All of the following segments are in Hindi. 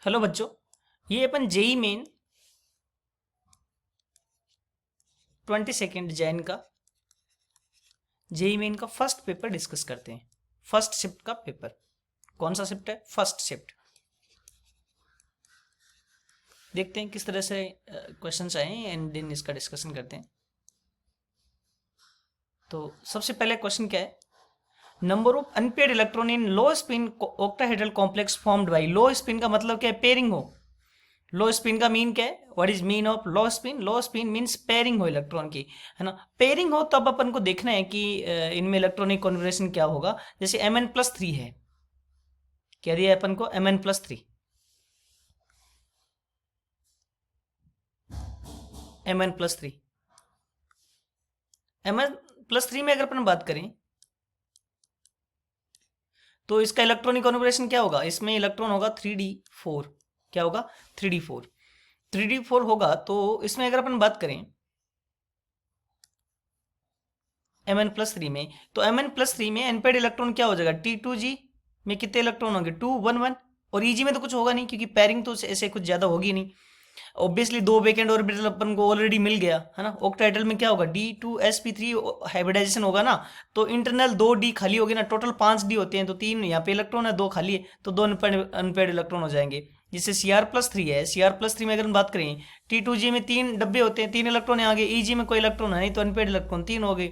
हेलो बच्चों, ये अपन जेई मेन 22 जैन का जेई मेन का फर्स्ट पेपर डिस्कस करते हैं। फर्स्ट शिफ्ट का पेपर। कौन सा शिफ्ट है? First shift. देखते हैं किस तरह से क्वेश्चंस आए हैं एंड देन इसका डिस्कशन करते हैं। तो सबसे पहले क्वेश्चन क्या है? Number of unpaired electron in low spin octahedral complex formed by. Low spin का मतलब क्या है? पेयरिंग हो। लो स्पिन का मीन क्या है? What is mean of low spin? Low spin means pairing हो इलेक्ट्रॉन की, है ना। पेयरिंग हो तब अपन को देखना है कि इनमें इलेक्ट्रॉनिक कॉन्फिगरेशन क्या होगा। जैसे Mn+3 है, क्या दिया है अपन को? Mn+3। Mn+3 Mn+3 में अगर अपन बात करें तो इसका इलेक्ट्रॉनिक कॉन्फिगरेशन क्या होगा? इसमें इलेक्ट्रॉन होगा 3d4। क्या होगा? 3d4। 3d4 होगा तो इसमें अगर अपन बात करें Mn+3 में, तो Mn+3 में एनपेड इलेक्ट्रॉन क्या हो जाएगा? T2g में कितने इलेक्ट्रॉन होंगे? 2 1 1। और Eg में तो कुछ होगा नहीं क्योंकि पेयरिंग तो ऐसे कुछ ज्यादा होगी नहीं। ऑब्वियसली दो वैकेंट ऑर्बिटल अपन को ऑलरेडी मिल गया है ना। ऑक्टाहेड्रल में क्या होगा? D2sp3 हाइब्रिडाइजेशन होगा ना, तो इंटरनल 2d खाली होगी ना। टोटल 5d होते हैं तो 3 यहाँ पे इलेक्ट्रॉन है, 2 खाली है, तो 2 अनपेड इलेक्ट्रॉन हो जाएंगे। जिससे Cr+3 है। Cr+3 में अगर हम बात करें, T2g में 3 डब्बे होते हैं, 3 इलेक्ट्रॉन यहाँ आ गए। Eg में कोई इलेक्ट्रॉन है नहीं तो अनपेड इलेक्ट्रॉन 3 हो गए।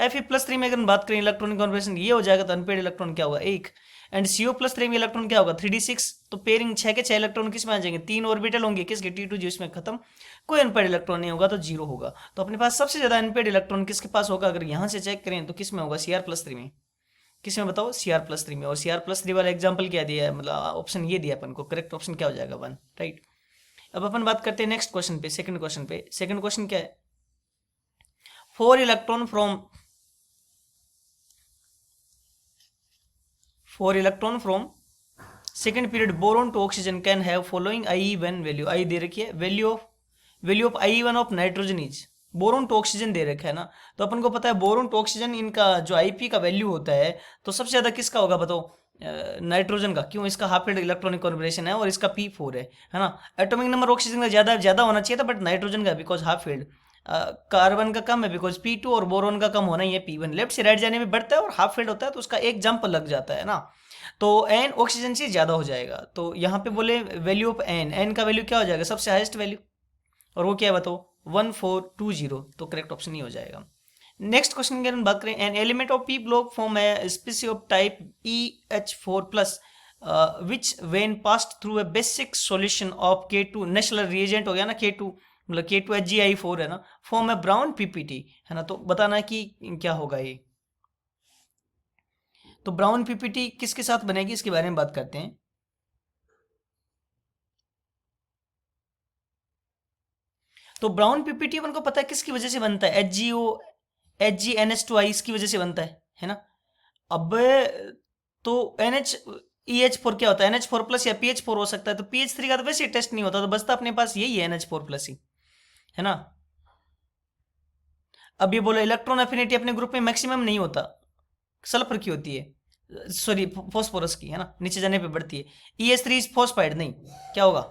Fe+3 में अगर हम बात करें इलेक्ट्रॉनिक कॉन्फिगरेशन ये हो जाएगा, तो अनपेड इलेक्ट्रॉन क्या होगा? 1। एंड CO+3 में इलेक्ट्रॉन क्या होगा? 3d6। तो पेयरिंग 6 के 6 इलेक्ट्रॉन किस में आ जाएंगे? 3 ऑर्बिटल होंगे किसके? T2g। इसमें खत्म। कोई अनपेड इलेक्ट्रॉन नहीं होगा तो 0 होगा। तो अपने पास सबसे ज्यादा अनपेड इलेक्ट्रॉन किसके पास होगा? अगर यहां से चेक करें तो किस में होगा? Cr+3 में। किस में बताओ? Cr+3 में। और Cr+3 वाला एग्जाम्पल क्या दिया है, मतलब ऑप्शन ये दिया अपन को। करेक्ट ऑप्शन क्या हो जाएगा? 1। राइट। अब अपन बात करते हैं नेक्स्ट क्वेश्चन पे, सेकंड क्वेश्चन पे। सेकंड क्वेश्चन क्या है? 4 electron from 4 electron from second period boron to oxygen can have following I1 value. I दे रखी है, value of I1 of nitrogen is. Boron to oxygen दे रखा है ना, तो अपन को पता है बोरोन टू ऑक्सीजन इनका जो IP का वैल्यू होता है, तो सबसे ज्यादा किसका होगा बताओ? नाइट्रोजन का। क्यों? इसका हाफ इलेक्ट्रॉनिक कॉन्फिगरेशन है और इसका P4 है ना। एटॉमिक नंबर ऑक्सीजन का ज्यादा ज्यादा होना चाहिए था, बट नाइट्रोजन का बिकॉज हाफ फील्ड। कार्बन का कम है बिकॉज P2, और बोरोन का कम होना ही है P1। लेफ्ट से राइट जाने में बढ़ता है और हाफ फील्ड होता है तो उसका एक जंप लग जाता है ना, तो एन ऑक्सीजन से ज्यादा हो जाएगा। तो यहाँ पे बोले वैल्यू ऑफ एन का वैल्यू क्या हो जाएगा? सबसे हाईएस्ट वैल्यू, और वो क्या है बताओ? 1420। तो करेक्ट ऑप्शन ही हो जाएगा। नेक्स्ट क्वेश्चन की हम बात करें, an element of P block form है species of type EH4+, which when passed through a basic solution of K2 national reagent हो गया ना, K2 मतलब K2HgI4 है ना, फॉर्म है ब्राउन PPT, है ना। तो बताना है कि क्या होगा ये। तो ब्राउन PPT किसके साथ बनेगी इसके बारे में बात करते हैं। तो ब्राउन PPT अपन को पता है किसकी वजह से बनता है? HgNH2I इसकी वजह से बनता है ना। अब तो EH4 क्या होता है? NH4+ या PH4 हो सकता है, तो PH3 का तो वैसे ही टेस्ट नहीं होता, तो बचता अपने पास यही है NH4+ ही, है ना। अब ये बोलो इलेक्ट्रॉन एफिनिटी अपने ग्रुप में मैक्सिमम नहीं होता, सल्फर की होती है, सॉरी फॉस्फोरस की, है ना। नीचे जाने पे बढ़ती है। EH3 फॉस्फाइड नहीं, क्या होगा?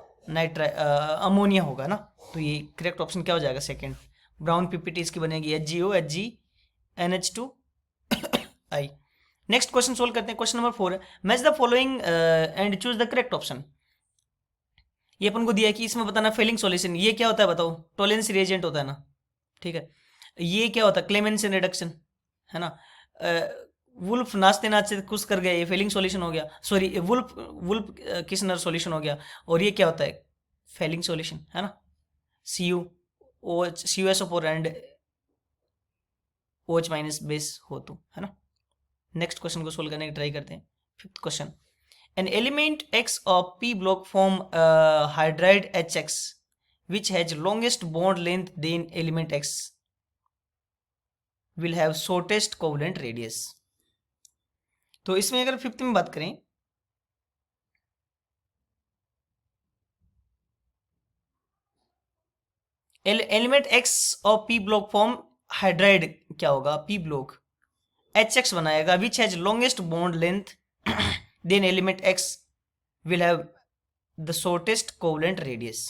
अमोनिया होगा ना। तो ये करेक्ट ऑप्शन क्या हो जाएगा? सेकंड। ब्राउन PPT इसकी बनेगी HgO HgNH2I। Next question solve करते हैं। क्वेश्चन नंबर 4 है, match the following and choose the correct option. ये अपन को दिया है कि इसमें बताना फेलिंग सॉल्यूशन। ये क्या होता है बताओ? टोलेंस रिएजेंट होता है ना, ठीक है। ये क्या होता है? क्लेमेंसन रिडक्शन, है ना। वुल्फ नाचते नाचते कुछ कर गए, ये फेलिंग सॉल्यूशन हो गया। Sorry, Wolff Wolff Kishner solution हो गया। और ये क्या होता है? फेलिंग सॉल्यूशन, है ना। CuSO4 एंड OH- बेस हो तो, है ना। नेक्स्ट क्वेश्चन को सोल्व करने की ट्राई करते हैं। Fifth question, an element X of P block form hydride HX which has longest bond length than element X will have shortest covalent radius। तो इसमें अगर फिफ्थ में बात करें, element X of P block form hydride क्या होगा? P ब्लॉक HX बनाएगा which has longest bond length then element X will have the shortest covalent radius.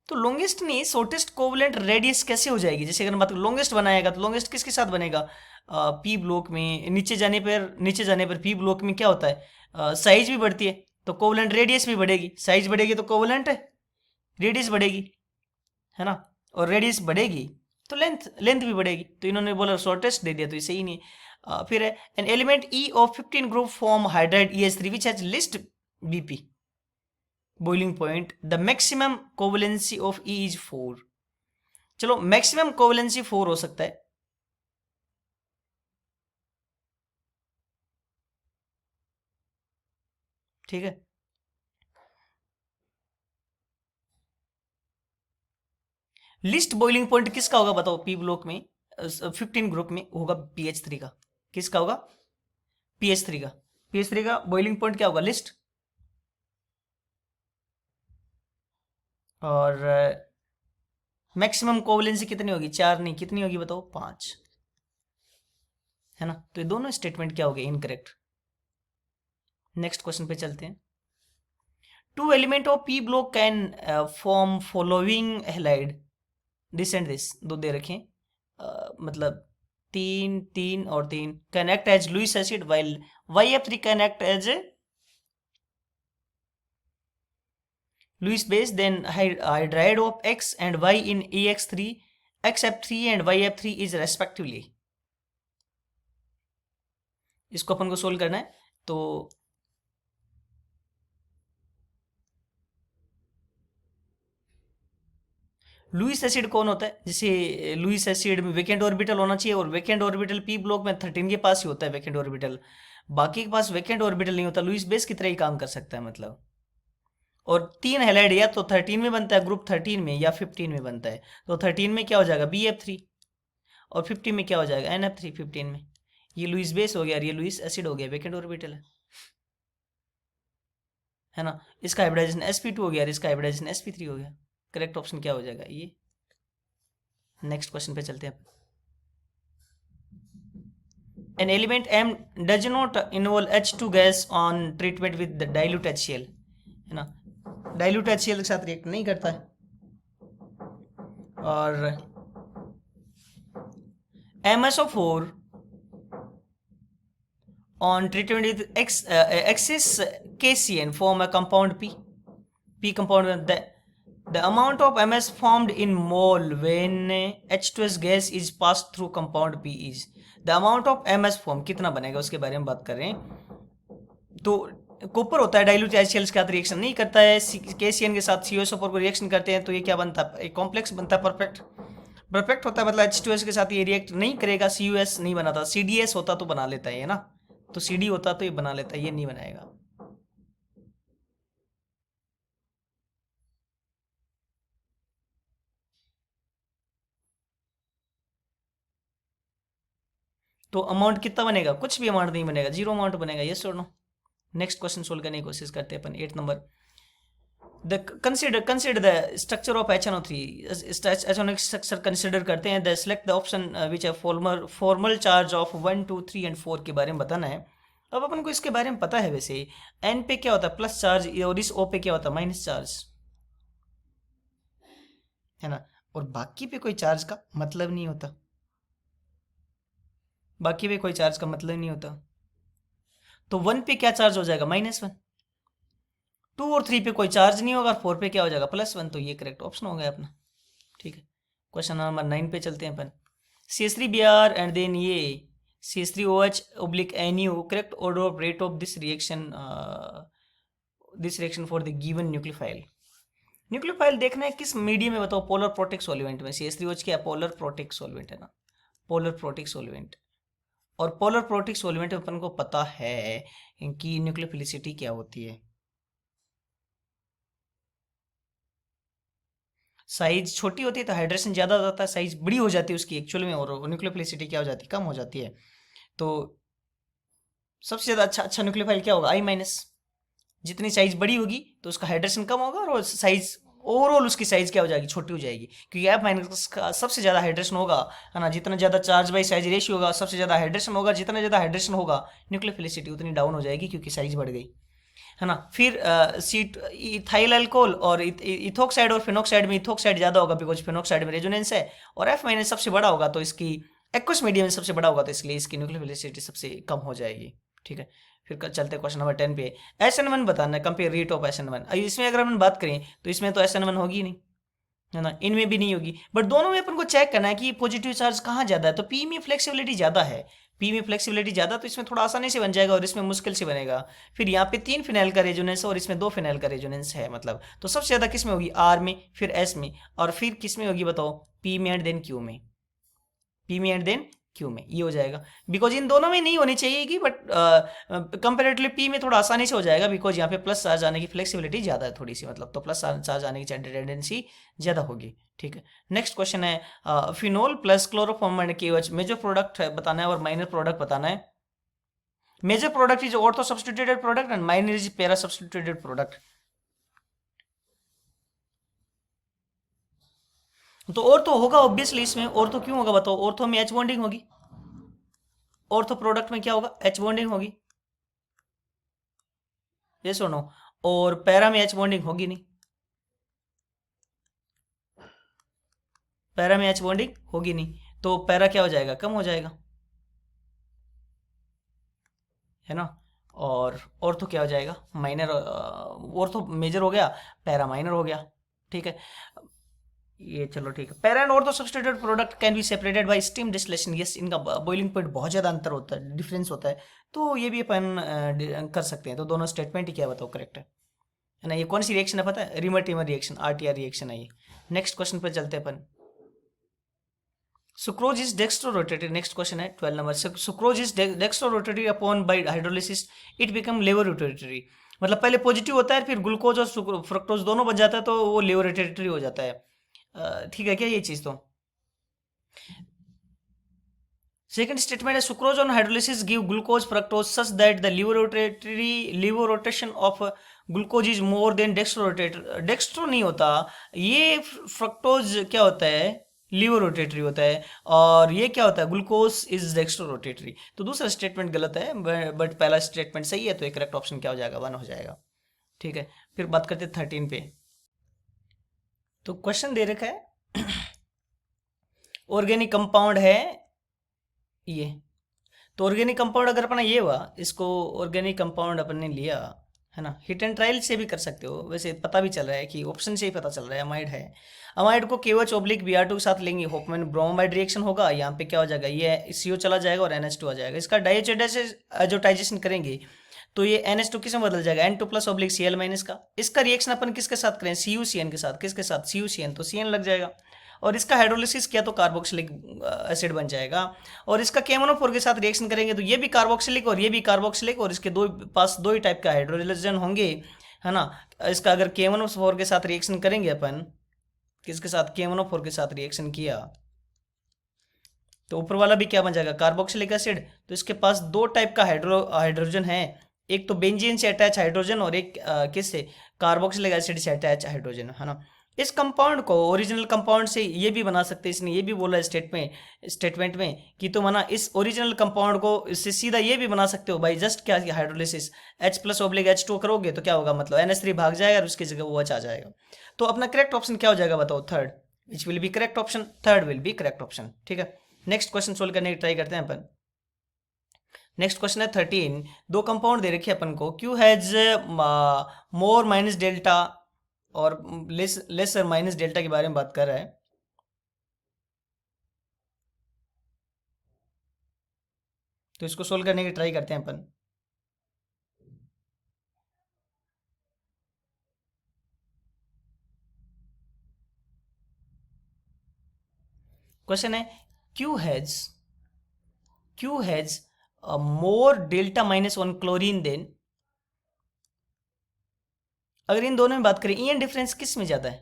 तो लॉन्गेस्ट नहीं, शॉर्टेस्ट कोवलेंट रेडियस कैसे हो जाएगी? जैसे अगर बात लॉन्गेस्ट बनाएगा तो लॉन्गेस्ट किसके साथ बनेगा? पी ब्लॉक में नीचे जाने पर पी ब्लॉक में क्या होता है, साइज भी बढ़ती है, तो कोवलेंट रेडियस भी बढ़ेगी। साइज बढ़ेगी तो कोवलेंट रेडियस बढ़ेगी, है ना? और रेडियस बढ़ेगी तो लेंथ लेंथ भी बढ़ेगी। तो इन्होंने बोला शॉर्टेस्ट दे दिया, तो ये सही नहीं है। फिर है an element E of 15 group form hydride EH3 which has list BP boiling point, the maximum covalency of E is 4। चलो मैक्सिमम कोवलेंसी 4 हो सकता है, ठीक है। लिस्ट बॉइलिंग पॉइंट किसका होगा बताओ? पी ब्लॉक में 15 ग्रुप में होगा PH3 का। किसका होगा? PH3 का। PH3 का बॉइलिंग पॉइंट क्या होगा? लिस्ट। और मैक्सिमम कोवलेंसी कितनी होगी? 4 नहीं, कितनी होगी बताओ? 5, है ना? तो ये दोनों स्टेटमेंट क्या हो गए? इनकरेक्ट। नेक्स्ट क्वेश्चन पे चलते हैं। Two element of P block can form following halide this and this. दो दे रखें, मतलब 3 3 और 3 can act as Lewis acid while YF3 can act as Lewis base, then hydride of X and Y in EX3 XF3 and YF3 is respectively। इसको अपन को सोल्व करना है। तो लुईस एसिड कौन होता है? जैसे लुईस एसिड में वेकेंट ऑर्बिटल होना चाहिए, और वेकेंट ऑर्बिटल पी ब्लॉक में 13 के पास ही होता है वेकेंट ऑर्बिटल, बाकी के पास वेकेंट ऑर्बिटल नहीं होता। लुईस बेस की तरह ही काम कर सकता है मतलब। और 3 हैलाइड या तो 13 में बनता है, ग्रुप 13 में, या 15 में बनता है। तो 13 में क्या हो जाएगा? BF3, और 15 में क्या हो जाएगा? NF3। 15 में ये लुईस बेस हो गया और ये लुईस एसिड हो गया, वेकेंट ऑर्बिटल है ना? इसका हाइब्रिडाइजेशन sp2 हो गया और इसका हाइब्रिडाइजेशन sp3 हो गया। करेक्ट ऑप्शन क्या हो जाएगा? ये। नेक्स्ट क्वेश्चन पे चलते हैं। An element M does not involve H2 gas on treatment with the dilute HCl, है ना? डाइल्यूट HCl के साथ रिएक्ट नहीं करता है। और MSO4 on treatment with excess KCN form a compound P compound with the amount of MS formed in mole when H2S gas is passed through compound P is the amount of MS form। कितना बनेगा उसके बारे में बात कर रहे हैं। तो कॉपर होता है, डाइल्यूट HCl के साथ रिएक्शन नहीं करता है, KCN के साथ COSO4 को रिएक्शन करते हैं, तो ये क्या बनता है? एक कॉम्प्लेक्स बनता है, परफेक्ट होता है, मतलब H2S के साथ ये रिएक्ट नहीं करेगा। COS नहीं बनाता, CDS होता तो बना लेता है ना, तो CD होता तो ये बना लेता है, ये नहीं बनाएगा। तो अमाउंट कितना बनेगा? कुछ भी अमाउंट नहीं बनेगा, जीरो अमाउंट बनेगा। यस और नो? नेक्स्ट क्वेश्चन सोल्व करने की कोशिश करते हैं अपन। 8 number. consider the structure of HNO3। HNO structure consider करते हैं। The select the option which है फॉर्मल चार्ज ऑफ 1 2 3 एंड 4 के बारे में बताना है। अब अपन को इसके बारे में पता है वैसे। N पे क्या होता है? प्लस चार्ज, और इस O पे क्या होता है? माइनस चार्ज, है ना? और बाकी पे कोई चार्ज का मतलब नहीं होता, बाकी पे कोई चार्ज का मतलब नहीं होता। तो 1 पे क्या चार्ज हो जाएगा? -1। 2 और 3 पे कोई चार्ज नहीं होगा, 4 पे क्या हो जाएगा? +1। तो ये करेक्ट ऑप्शन हो गया अपना, ठीक है। क्वेश्चन नंबर 9 पे चलते हैं अपन। CH3Br एंड देन ये CH3OH oblique NU, correct order of rate of this reaction for the given nucleophile. Nucleophile देखना है किस मीडियम में बताओ? पोलर प्रोटिक सॉल्वेंट में। CH3OH क्या? पोलर प्रोटिक सॉल्वेंट है ना, पोलर प्रोटिक सॉल्वेंट। और पोलर प्रोटिक सॉल्वेंट में अपन को पता है कि न्यूक्लियोफिलिसिटी क्या होती है। साइज छोटी होती है तो हाइड्रेशन ज़्यादा हो जाता है, साइज बड़ी हो जाती है उसकी एक्चुअल में, और न्यूक्लियोफिलिसिटी क्या हो जाती है? कम हो जाती है। तो सबसे ज़्यादा अच्छा न्यूक्लियोफाइल क्या होगा? I-। जितनी साइज बड़ी होगी तो उसका हाइड्रेशन कम होगा और साइज ओवरऑल उसकी साइज क्या हो जाएगी, छोटी हो जाएगी, क्योंकि एफ माइनस का सबसे ज़्यादा हाइड्रेशन होगा, है ना, जितना ज़्यादा चार्ज बाई साइज रेशियो होगा सबसे ज़्यादा हाइड्रेशन होगा, जितना ज़्यादा हाइड्रेशन होगा न्यूक्लियोफिलिसिटी उतनी डाउन हो जाएगी क्योंकि साइज बढ़ गई, है ना। फिर सीट इथाइल अल्कोहल और इथोक्साइड और फिनोक्साइड में इथोक्साइड ज़्यादा होगा बिकॉज फिनोक्साइड में रेजोनेंस है, और एफ माइनस सबसे बड़ा होगा तो इसकी एक्वस मीडियम में सबसे बड़ा होगा तो इसलिए इसकी न्यूक्लियोफिलिसिटी सबसे कम हो जाएगी, ठीक है। फिर चलते क्वेश्चन नंबर 10 पे। SN1 बताना है, कंपेयर रेट ऑफ SN1। इसमें अगर हम बात करें तो इसमें तो SN1 होगी नहीं, है ना, इनमें भी नहीं होगी, बट दोनों में अपन को चेक करना है कि पॉजिटिव चार्ज कहाँ ज़्यादा है, तो पी में फ्लेक्सिबिलिटी ज़्यादा है, पी में फ्लेक्सिबिलिटी ज़्यादा तो इसमें थोड़ा आसानी से बन जाएगा और इसमें मुश्किल से बनेगा। फिर यहाँ पे 3 फिनाइल का रेजोनेंस और इसमें 2 फिनाइल का रेजोनेंस है, मतलब तो सबसे ज़्यादा किस में होगी, आर में, फिर एस में, और फिर किस में होगी बताओ, पी में एंड देन क्यू में, पी में एंड देन क्यू में, ये हो जाएगा। बिकॉज इन दोनों में नहीं होनी चाहिए कि, बट कंपेरेटिवली पी में थोड़ा आसानी से हो जाएगा बिकॉज यहाँ पे प्लस चार्ज आने की फ्लेक्सिबिलिटी ज़्यादा है थोड़ी सी, मतलब तो प्लस चार्ज आने की टेंडेंसी ज़्यादा होगी, ठीक है। नेक्स्ट क्वेश्चन है phenol plus chloroform KOH major product है बताना है और माइनर प्रोडक्ट बताना है। Major product is ortho substituted product and minor is para substituted product. तो ऑर्थो होगा ऑब्वियसली इसमें, ऑर्थो क्यों होगा बताओ, ऑर्थो में एच बॉन्डिंग होगी, ऑर्थो प्रोडक्ट में क्या होगा, एच बॉन्डिंग होगी, ये सुनो, और पैरा में एच बॉन्डिंग होगी नहीं, पैरा में एच बॉन्डिंग होगी नहीं, तो पैरा क्या हो जाएगा, कम हो जाएगा, है ना। और ऑर्थो क्या हो जाएगा, माइनर, ऑर्थो मेजर हो गया, पैरा माइनर हो गया, ठीक है। ये चलो ठीक है। Para and ortho substituted product can be separated by steam distillation, yes इनका बॉइलिंग पॉइंट बहुत ज़्यादा अंतर होता है, डिफरेंस होता है, तो ये भी अपन कर सकते हैं। तो दोनों स्टेटमेंट ही क्या बताओ करेक्ट है ना। ये कौन सी रिएक्शन है पता है, Reimer Tiemann reaction, RTR reaction है ये। नेक्स्ट क्वेश्चन पर चलते हैं अपन। Sucrose is dextro rotated, next question है 12 number. Sucrose is dextro rotatory upon by hydrolysis it become levo rotatory, मतलब पहले पॉजिटिव होता है फिर ग्लूकोज और फ्रक्टोज दोनों बन जाता है तो वो लेवर रोटेटरी हो जाता है, ठीक है क्या ये चीज़। तो सेकंड स्टेटमेंट है sucrose on hydrolysis give glucose fructose such that the laevo rotation of glucose is more than dextro rotator, dextro नहीं होता, ये फ्रक्टोज क्या होता है, लीवर रोटेटरी होता है, और ये क्या होता है, ग्लूकोज इज डेक्स्ट्रो रोटेटरी। तो दूसरा स्टेटमेंट गलत है बट पहला स्टेटमेंट सही है, तो एक करेक्ट ऑप्शन क्या हो जाएगा, 1 हो जाएगा, ठीक है। फिर बात करते हैं 13 पे। तो क्वेश्चन दे रखा है ऑर्गेनिक कंपाउंड है ये, तो ऑर्गेनिक कंपाउंड अगर अपना ये हुआ, इसको ऑर्गेनिक कंपाउंड अपन ने लिया, है ना, हिट एंड ट्रायल से भी कर सकते हो, वैसे पता भी चल रहा है कि ऑप्शन से ही पता चल रहा है अमाइड है। अमाइड को KOH ऑब्लिक Br2 के साथ लेंगे, होपमैन ब्रोमाइड रिएक्शन होगा, यहाँ पे क्या हो जाएगा, ये CO चला जाएगा और NH2 आ जाएगा, इसका डाइएजाइडेशन करेंगे तो ये NH2 किस में बदल जाएगा, N2 plus oblique Cl minus का। इसका रिएक्शन अपन किसके साथ करें, CuCN के साथ, किसके साथ, CuCN, तो CN लग जाएगा, और इसका हाइड्रोलिसिस किया तो कार्बोक्सिलिक एसिड बन जाएगा, और इसका KMnO4 के साथ रिएक्शन करेंगे तो ये भी कार्बोक्सिलिक और ये भी कार्बोक्सिलिक, और इसके दो ही टाइप का हाइड्रोजन होंगे, है ना। इसका अगर KMnO4 के साथ रिएक्शन करेंगे अपन, किसके साथ, KMnO4 के साथ रिएक्शन किया तो ऊपर वाला भी क्या बन जाएगा, कार्बोक्सिलिक एसिड। तो इसके पास 2 टाइप का हाइड्रोजन है, एक तो बेंजीन से अटैच हाइड्रोजन और एक किससे, कार्बोक्सिलिक एसिड से अटैच हाइड्रोजन, है ना। इस कंपाउंड को ओरिजिनल कंपाउंड से ये भी बना सकते हैं, इसने ये भी बोला है स्टेटमेंट में कि तुम है ना इस ओरिजिनल कंपाउंड को इससे सीधा ये भी बना सकते हो भाई, जस्ट क्या hydrolysis H plus oblique H2 करोगे तो क्या होगा, मतलब NH3 भाग जाएगा और उसकी जगह वो H आ जाएगा। तो अपना करेक्ट ऑप्शन क्या हो जाएगा बताओ, third, which will be correct option, third will be correct option, ठीक है। नेक्स्ट क्वेश्चन सोल्व करने की ट्राई करते हैं अपन। नेक्स्ट क्वेश्चन है 13। 2 कंपाउंड दे रखे अपन को, Q has more minus delta और लेसर माइनस डेल्टा के बारे में बात कर रहा है। तो इसको सोल्व करने की ट्राई करते हैं अपन। क्वेश्चन है Q has more delta -1 chlorine than, अगर इन दोनों में बात करें ईएन डिफरेंस किस में ज्यादा है,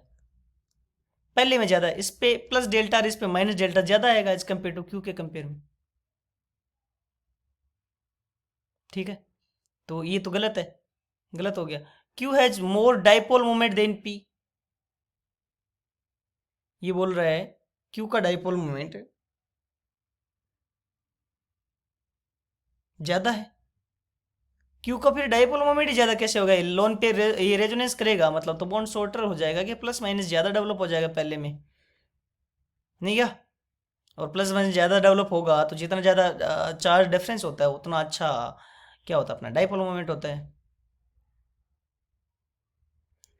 पहले में ज्यादा है, इस पे प्लस डेल्टा और इस पे माइनस डेल्टा ज्यादा आएगा एज कंपेयर टू क्यू के कंपेयर में, ठीक है। तो ये तो गलत है, गलत हो गया। Q has more dipole moment than P, ये बोल रहा है क्यू का डाइपोल मोमेंट ज्यादा है। क्यू का फिर डाइपोल मोमेंट ही ज्यादा कैसे होगा? लोन पे ये रेजोनेंस करेगा मतलब, तो बॉन्ड शॉर्टर हो जाएगा कि प्लस माइनस ज्यादा डेवलप हो जाएगा पहले में, नहीं क्या? और प्लस माइनस ज़्यादा डेवलप होगा तो जितना ज़्यादा चार्ज डिफरेंस होता है उतना अच्छा क्या होता है, अपना डाइपोल मोमेंट होता है।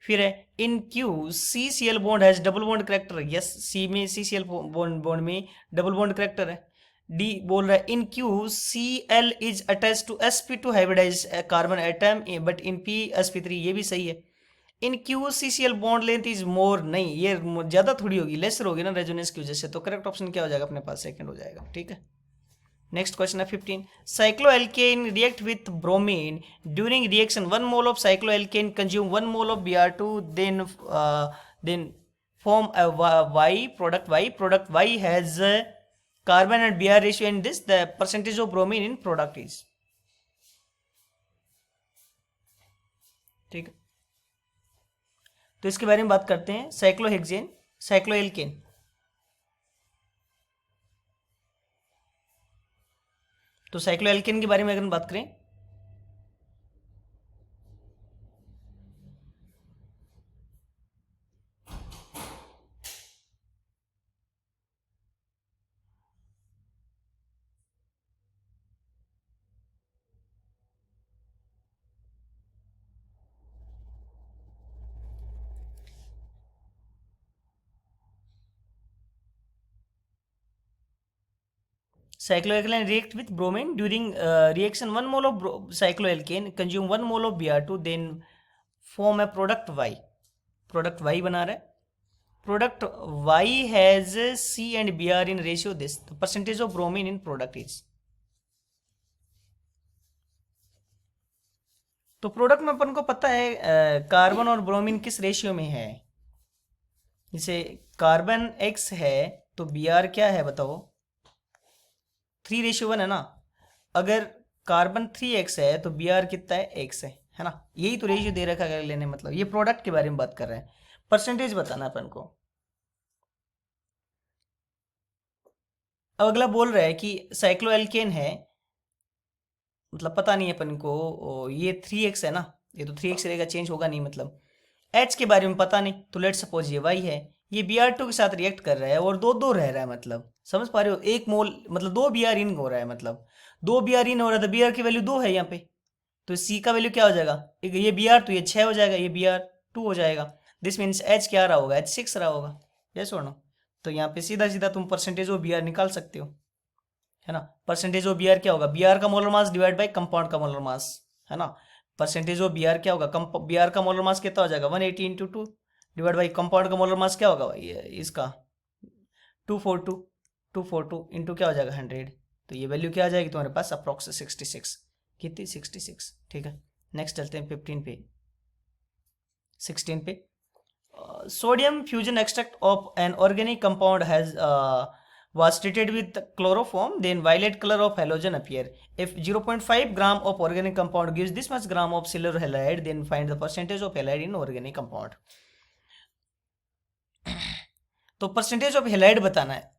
फिर है in Q C C L bond has double bond character. Yes, C में C C L bond bond में डबल बॉन्ड करेक्टर है। डी बोल रहा है in Q C L is attach to S P two hybridize carbon atom but in P S P three, ये भी सही है। In Q C C L bond length is more, नहीं ये ज़्यादा थोड़ी होगी, लेसर होगी ना रेजोनेंस की वजह से, तो करेक्ट ऑप्शन क्या हो जाएगा अपने पास? सेकंड हो जाएगा, ठीक है। Next question है 15. Cycloalkane react with bromine. During reaction, 1 mole of cycloalkane consume 1 mole of Br2, then form a Y product Y. Product Y has carbon and Br ratio, and this the percentage of bromine in product is. ठीक है, तो इसके बारे में बात करते हैं। Cyclohexane, cycloalkane. तो साइक्लोएल्केन के बारे में अगर बात करें, cycloalkane react with bromine during reaction, 1 mole of cycloalkane consume 1 mole of Br2, then form a product Y. Product Y बना रहा है। Product Y has C and Br in ratio this. The percentage of bromine in product is. तो प्रोडक्ट में अपन को पता है कार्बन और ब्रोमीन किस रेशियो में है। जैसे कार्बन X है तो Br क्या है बताओ? 3:1 है ना। अगर कार्बन 3x है तो Br कितना है? x है ना। यही तो रेशियो दे रखा है लेने, मतलब ये प्रोडक्ट के बारे में बात कर रहे हैं, परसेंटेज बताना अपन को। अब अगला बोल रहा है कि साइक्लोएल्केन है, मतलब पता नहीं अपन को ये 3x है ना, ये तो 3x रहेगा, चेंज होगा नहीं मतलब। H के बारे में पता नहीं, तो लेट सपोज ये Y है, ये Br2 के साथ रिएक्ट कर रहा है और दो दो रह रहा है, मतलब समझ पा रहे हो? एक मोल मतलब 2 Br इन हो रहा है, मतलब 2 Br इन हो रहा है, तो Br की वैल्यू 2 है यहाँ पे, तो C का वैल्यू क्या हो जाएगा? ये Br तो ये 6 हो जाएगा, ये Br2 हो जाएगा। दिस मीन्स H क्या रहा होगा? H6 रहा होगा। यस और नो? तो यहाँ पे सीधा सीधा तुम परसेंटेज ऑफ Br निकाल सकते हो, है ना। परसेंटेज ऑफ Br क्या होगा? Br का molar mass divide by compound का मोलर मास, है ना। परसेंटेज ऑफ Br क्या होगा? Br का मोलर मास कितना हो जाएगा? 180 इंटू 2 डिवाइड बाई कंपाउंड का मोलर मास क्या होगा ये इसका? 242, 242 इंटू क्या हो जाएगा? 100। तो ये वैल्यू क्या आ जाएगी तुम्हारे पास? अप्रोक्स 66। कितनी? 66, ठीक है। नेक्स्ट चलते हैं 15 पे, 16 पे। Sodium fusion extract of an organic compound has was treated with chloroform, then violet color of halogen appear. If 0.5 gram of organic compound gives this much gram of silver halide, then find the percentage of halide in organic compound. तो परसेंटेज ऑफ हेलाइड बताना है।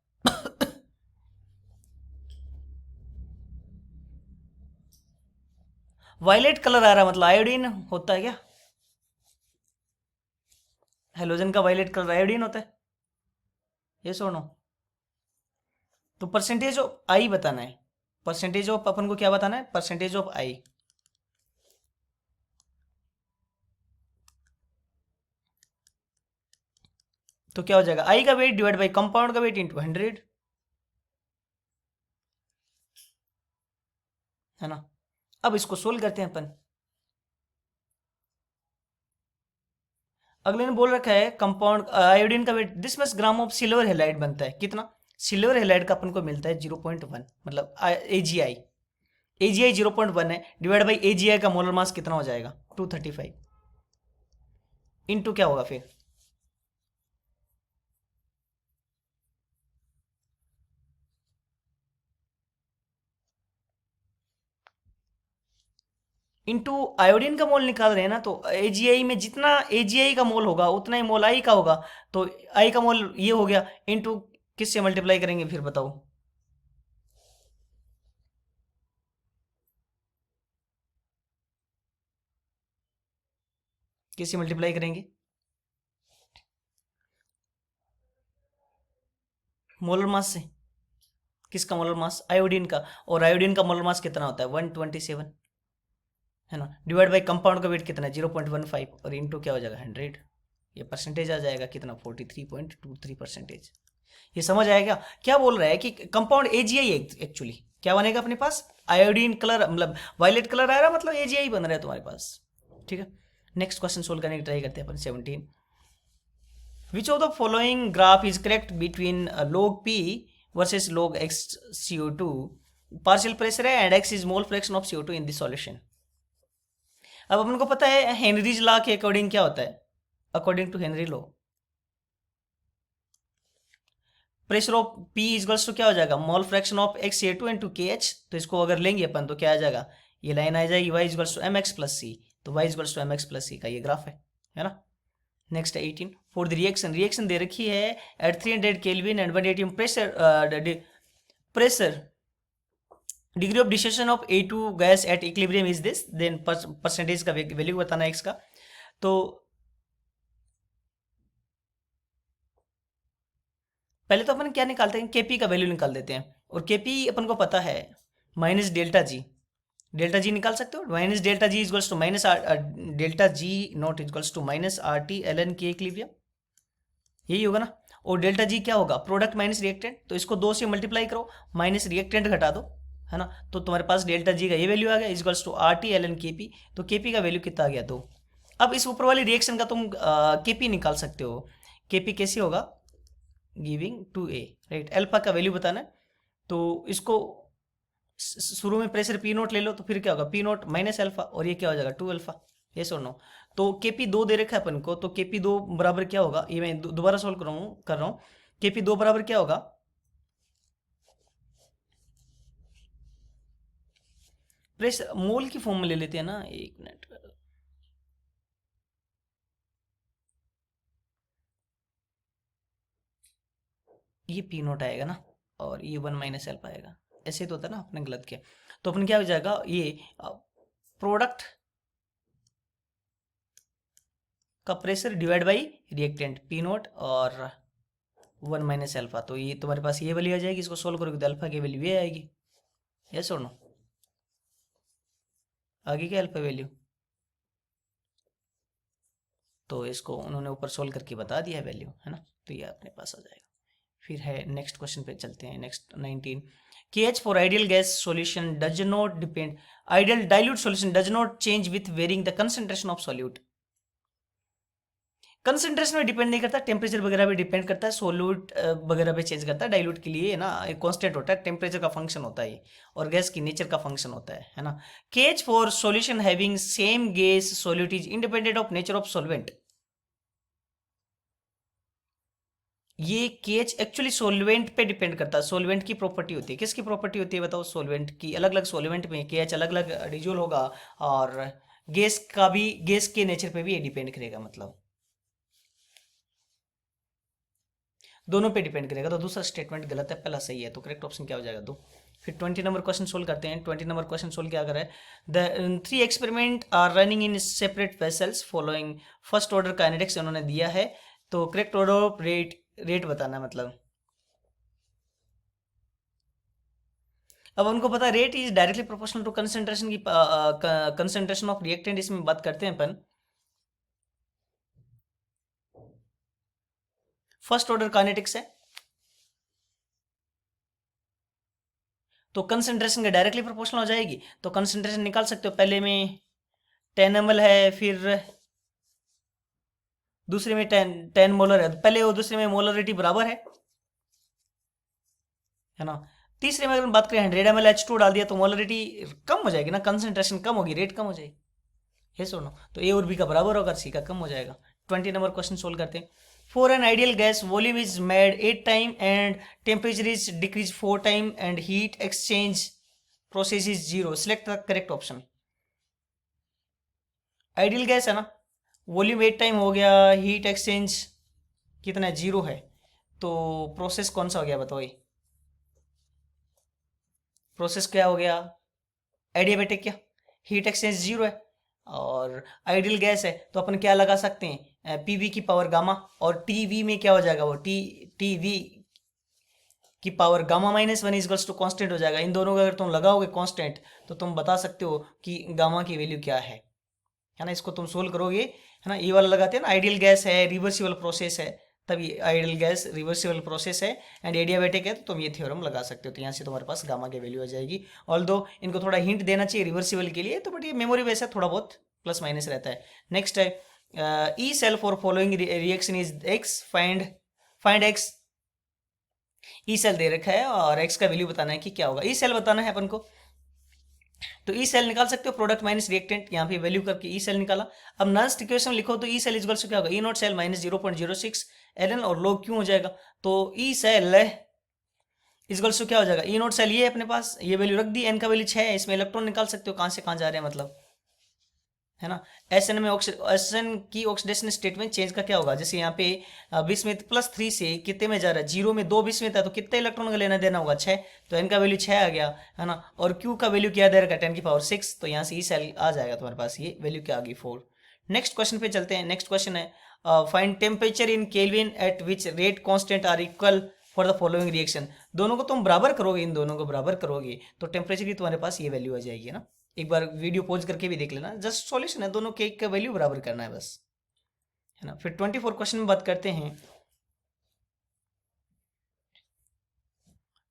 वायलेट कलर आ रहा है मतलब आयोडीन होता है क्या? हेलोजन का वायलेट कलर आयोडीन होता है, ये सुनो। तो परसेंटेज ऑफ आई बताना है। परसेंटेज ऑफ अपन को क्या बताना है? परसेंटेज ऑफ आई। तो क्या हो जाएगा? आई का वेट डिवाइड बाई कंपाउंड का वेट इंटू 100, है ना। अब इसको सोल्व करते हैं अपन। अगले ने बोल रखा है कंपाउंड आयोडीन का weight, this much gram of silver halide बनता है कितना? सिल्वर हेलाइड का अपन को मिलता है 0.1, मतलब AgI। AgI 0.1 है, डिवाइड बाई AgI का मोलर मास कितना हो जाएगा? 235 इंटू क्या होगा फिर? इंटू आयोडीन का मोल निकाल रहे हैं ना, तो AgI में जितना AgI का मोल होगा उतना ही मोल I का होगा, तो I का मोल ये हो गया, इंटू किससे मल्टीप्लाई करेंगे फिर बताओ? किससे मल्टीप्लाई करेंगे? मोलर मास से। किसका मोलर मास? आयोडीन का। और आयोडीन का मोलर मास कितना होता है? 127, है ना। डिवाइड बाई कंपाउंड का वेट कितना है? 0.15, और इंटू क्या हो जाएगा? 100। ये परसेंटेज आ जाएगा कितना? 43.23%। ये समझ आएगा क्या बोल रहा है कि कंपाउंड AgI एक्चुअली क्या बनेगा अपने पास? आयोडीन कलर, मतलब वायलेट कलर आ रहा है, मतलब AgI बन रहा है तुम्हारे पास। ठीक है, नेक्स्ट क्वेश्चन सोल्व करने की ट्राई करते हैं अपन। 17, which of the following graph is correct between log P versus log x CO2? Partial pressure है and x is mole fraction of CO2 in this solution. अब अपन को पता है हेनरीज लॉ के अकॉर्डिंग क्या होता है? According to Henry law, pressure of P equals to क्या हो जाएगा? Mole fraction of x CO2 into KH। तो इसको अगर लेंगे अपन तो क्या आ जाएगा? ये लाइन आ जाएगी y equals to mx plus c। तो y equals to mx plus c का ये ग्राफ है ना। नेक्स्ट 18, फॉर द रिएक्शन दे रखी है at 300 kelvin and 180 pressure degree of distribution of A2 gas at equilibrium is this, then percentage का वैल्यू बताना है x का। तो पहले तो अपन क्या निकालते हैं? केपी का वैल्यू निकाल देते हैं, और केपी अपन को पता है minus delta G. Delta G निकाल सकते हो, minus delta G equals to minus delta G not equals to minus RT ln K equilibrium, यही होगा ना। और डेल्टा जी क्या होगा? प्रोडक्ट माइनस रिएक्टेंट, तो इसको 2 से मल्टीप्लाई करो, माइनस रिएक्टेंट घटा दो, है ना। तो तुम्हारे पास डेल्टा जी का ये वैल्यू आ गया equals to RT ln KP। तो KP का वैल्यू कितना आ गया? 2। अब इस ऊपर वाली रिएक्शन का तुम KP निकाल सकते हो। KP कैसे होगा? Giving to A, right. Alpha का वैल्यू बताना है, तो इसको शुरू में प्रेशर P नोट ले लो, तो फिर क्या होगा? P नोट माइनस अल्फा, और ये क्या हो जाएगा? 2 अल्फा। ये सुनो, तो KP 2 दे रखा है अपन को, तो KP 2 बराबर क्या होगा? ये मैं दोबारा सोल्व कर रहा हूँ। KP 2 बराबर क्या होगा? प्रेशर मोल की फॉर्म में ले लेते हैं ना, एक मिनट। ये P नोट आएगा ना, और ये 1 माइनस अल्फा आएगा। ऐसे तो होता है ना, अपने गलत किया। तो अपन क्या हो जाएगा? ये प्रोडक्ट का pressure divide by reactant P note और 1 माइनस अल्फा। तो ये तुम्हारे पास ये वैल्यू आ जाएगी, इसको सोल्व करोगे तो अल्फा की वैल्यू ये आएगी। यस और नो? आगे क्या अल्फा वैल्यू? तो इसको उन्होंने ऊपर सोल्व करके बता दिया है वैल्यू, है ना। तो ये अपने पास आ जाएगा। फिर है नेक्स्ट क्वेश्चन पे चलते हैं। Next 19, KH for ideal gas solution does not depend, ideal dilute solution does not change with varying the concentration of solute. Concentration में डिपेंड नहीं करता, टेम्परेचर वगैरह पे डिपेंड करता है, सोल्यूट वगैरह पे चेंज करता है। डाइल्यूट के लिए ना एक कांस्टेंट होता है, टेम्परेचर का फंक्शन होता है, और गैस की नेचर का फंक्शन होता है ना। KH for solution having same gas solute is independent of nature of solvent. ये KH एक्चुअली सोलवेंट पे डिपेंड करता है, सोलवेंट की प्रॉपर्टी होती है। किसकी प्रॉपर्टी होती है बताओ? सोलवेंट की। अलग अलग सोलवेंट में KH अलग अलग डिजोल्व होगा, और गैस का भी, गैस के नेचर पे भी ये डिपेंड करेगा, मतलब दोनों पे डिपेंड करेगा। तो दूसरा स्टेटमेंट गलत है, पहला सही है, तो करेक्ट ऑप्शन क्या हो जाएगा? 2। फिर 20 नंबर क्वेश्चन सोल्व करते हैं। 20 नंबर क्वेश्चन सोल्व क्या कर रहा है? The 3 experiment are running in separate vessels following first order kinetics उन्होंने दिया है। तो करेक्ट ऑर्डर ऑफ रेट बताना है, मतलब अब उनको पता है rate is directly proportional to concentration की, कंसंट्रेशन ऑफ रिएक्टेंट इसमें बात करते हैं अपन। फर्स्ट ऑर्डर काइनेटिक्स है, तो कंसंट्रेशन का डायरेक्टली प्रोपोर्शनल हो जाएगी। तो कंसंट्रेशन निकाल सकते हो, पहले में 10 ml है, फिर दूसरे में 10 मोलर है, पहले और दूसरे में मोलरिटी बराबर है ना। तीसरे में अगर बात करें 100 ml H2 डाल दिया तो मोलरिटी कम हो जाएगी ना, कंसंट्रेशन कम होगी, रेट कम हो जाएगी। ये सुनो, तो ए और बी का बराबर होगा, सी का कम हो जाएगा। 20 नंबर क्वेश्चन सोल्व करते हैं। For an ideal gas volume is made 8 time and temperature is decrease 4 time and heat exchange process is 0, select the correct option. Ideal gas है ना, वॉल्यूम वेट टाइम हो गया, हीट एक्सचेंज कितना है, 0 है। तो प्रोसेस कौन सा हो गया बताओ, ये प्रोसेस क्या हो गया, एडियाबेटिक क्या, हीट एक्सचेंज 0 है। और आइडियल गैस है तो अपन क्या लगा सकते हैं, पीवी की पावर गामा, और टीवी में क्या हो जाएगा, वो टीवी की power gamma minus one equals to constant हो जाएगा। इन दोनों का अगर तुम लगाओगे कांस्टेंट तो तुम बता सकते हो कि गामा की वैल्यू क्या है ना। इसको तुम सोल्व करोगे, है ना, ये वाला लगाते हैं ना, आइडियल गैस है, रिवर्सिबल प्रोसेस है, तभी आइडियल गैस रिवर्सिबल प्रोसेस है एंड एडियाबेटिक है, तो तुम ये थ्योरम लगा सकते हो। तो यहाँ से तुम्हारे पास गामा की वैल्यू आ जाएगी। ऑल्दो इनको थोड़ा हिंट देना चाहिए रिवर्सिबल के लिए, तो बट ये मेमोरी वैसे थोड़ा बहुत प्लस माइनस रहता है। नेक्स्ट है E cell for following reaction is X, find X. E cell दे रखा है और एक्स का वैल्यू बताना है कि क्या होगा, ई सेल बताना है अपन को। तो ई सेल निकाल सकते हो, प्रोडक्ट माइनस रिएक्टेंट, यहाँ पे वैल्यू करके ई सेल निकाला। अब नॉन इक्वेशन लिखो तो ई सेल इजगल से क्या होगा, E naught cell minus 0.06 L N, और लोग क्यों हो जाएगा, तो ई सेल इजगल से क्या हो जाएगा, ई नॉट सेल ये है अपने पास, ये वैल्यू रख दी, एन का वैल्यू 6 है, इसमें इलेक्ट्रॉन निकाल सकते हो कहाँ से कहाँ जा रहे हैं मतलब, है ना। एस एन में एस एन की ऑक्सीडेशन स्टेट में चेंज का क्या होगा, जैसे यहाँ पे बिस्मिथ +3 से कितने में जा रहा है, 0 में 2 बिस्मिथ है, तो कितने इलेक्ट्रॉन का लेना देना होगा, 6, तो एन का वैल्यू 6 आ गया, है ना। और क्यू का वैल्यू क्या दे रखा है, 10⁶, तो यहाँ से ई सेल आ जाएगा तुम्हारे पास, ये वैल्यू क्या आ गई, 4। नेक्स्ट क्वेश्चन पे चलते हैं। नेक्स्ट क्वेश्चन है find temperature in kelvin at which rate constant are equal for the following reaction. दोनों को तुम बराबर करोगे, इन दोनों को बराबर करोगे तो टेम्परेचर की तुम्हारे पास ये वैल्यू आ जाएगी, है ना। एक बार वीडियो पॉज करके भी देख लेना, जस्ट सॉल्यूशन है, दोनों के का वैल्यू बराबर करना है बस, है ना। फिर 24 क्वेश्चन में बात करते हैं।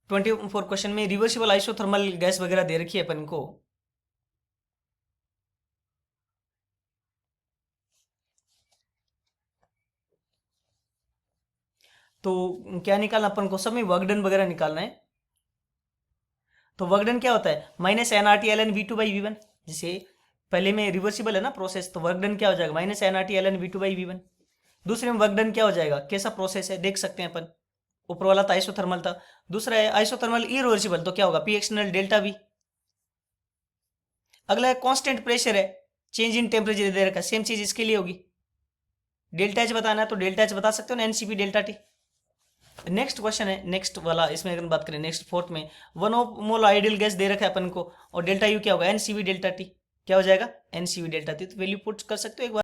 24 क्वेश्चन में रिवर्सिबल आइसोथर्मल गैस वगैरह दे रखी है अपन को। तो क्या निकालना अपन को, सब में वर्क डन वगैरह निकालना है। तो वर्क डन क्या होता है, minus N R T L N V two by V one. जैसे पहले में रिवर्सिबल है ना प्रोसेस, तो वर्क डन क्या हो जाएगा, minus N R T L N V two by V one. दूसरे में वर्क डन क्या हो जाएगा, कैसा प्रोसेस है देख सकते हैं अपन, ऊपर वाला था आइसोथर्मल था, दूसरा है आइसोथर्मल इरिवर्सिबल, तो क्या होगा, पी एक्सटर्नल डेल्टा वी। अगला है कांस्टेंट प्रेशर है, चेंज इन टेम्परेचर दे रखा, सेम चीज इसके लिए होगी, डेल्टा एच बताना है तो डेल्टा एच बता सकते हो ना, NCP delta T. Next question है, नेक्स्ट वाला, इसमें अगर बात करें नेक्स्ट फोर्थ में, 1 मोल आइडियल गैस दे रखा है अपन को, और डेल्टा यू क्या होगा, एनसीवी डेल्टा टी, क्या हो जाएगा, एनसीवी डेल्टा टी। तो वैल्यू पुट कर सकते हो एक बार।